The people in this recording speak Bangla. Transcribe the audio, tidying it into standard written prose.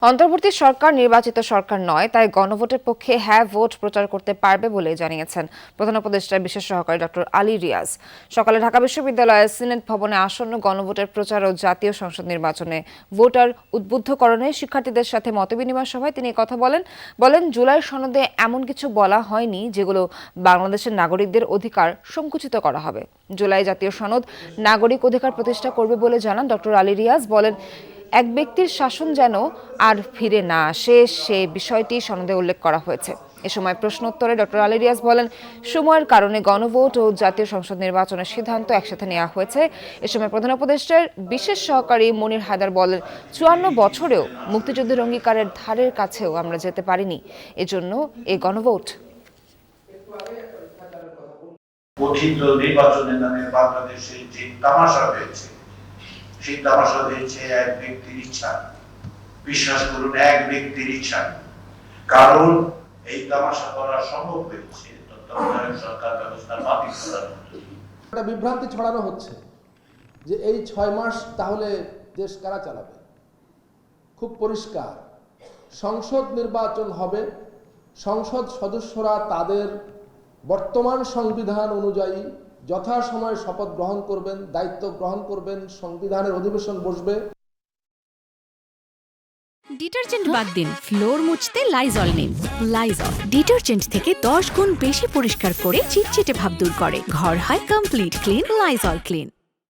অন্তর্বর্তী সরকার নির্বাচিত সরকার নয়, তাই গণভোটের পক্ষে হ্যাঁ ভোট প্রচার করতে পারবে বলে জানিয়েছেন প্রধান উপদেষ্টার বিশেষ সহকারী ডক্টর আলী রিয়াজ। সকালে ঢাকা বিশ্ববিদ্যালয়ের সিনেট ভবনে আসন্ন গণভোটের প্রচার ও জাতীয় সংসদ নির্বাচনে ভোটার উদ্বুদ্ধকরণে শিক্ষার্থীদের সাথে মতবিনিময় সভায় তিনি কথা বলেন জুলাই সনদে এমন কিছু বলা হয়নি যেগুলো বাংলাদেশের নাগরিকদের অধিকার সংকুচিত করা হবে। জুলাই জাতীয় সনদ নাগরিক অধিকার প্রতিষ্ঠা করবে বলে জানান ডক্টর আলী রিয়াজ। বলেন, এক ব্যক্তির শাসন যেন আর ফিরে না আসে সে বিষয়টি সনদে উল্লেখ করা হয়েছে। এ সময় প্রশ্নোত্তরে ডক্টর আলী রিয়াজ বলেন, সময়ের কারণে গণভোট ও জাতীয় সংসদ নির্বাচনের সিদ্ধান্ত একসাথে নেওয়া হয়েছে। এ সময় প্রধান উপদেষ্টার বিশেষ সহকারী মনির হায়দার বলেন, ৫৪ বছরেও মুক্তিযুদ্ধের অঙ্গীকারের ধারের কাছেও আমরা যেতে পারিনি, এজন্য এই গণভোট। কথিত নির্বাচনের নামে বাংলাদেশে যে তামাশা হয়েছে, সেই তামাশা হয়েছে এক ব্যক্তির ইচ্ছা। বিশ্বাস করুন, এক ব্যক্তির ইচ্ছা। কারণ এই তামাশা করা সম্ভব হয়েছে তত্ত্বাবধায়ক সরকার ব্যবস্থা বাতিল করার মধ্যে। একটা বিভ্রান্তি ছড়ানো হচ্ছে যে এই ৬ মাস তাহলে দেশ কারা চালাবে। খুব পরিষ্কার, সংসদ নির্বাচন হবে, সংসদ সদস্যরা তাদের বর্তমান সংবিধান অনুযায়ী যথাসময়ে শপথ গ্রহণ করবেন, দায়িত্ব গ্রহণ করবেন, সংবিধানের অধিবেশন বসবে। ডিটারজেন্ট বাদ দিন, ফ্লোর মুছতে লাইজল নিন। লাইজল ডিটারজেন্ট থেকে 10 গুণ বেশি পরিষ্কার করে চিটচিটে ভাব দূর করে। ঘর হয় কমপ্লিট ক্লিন। Lysol clean.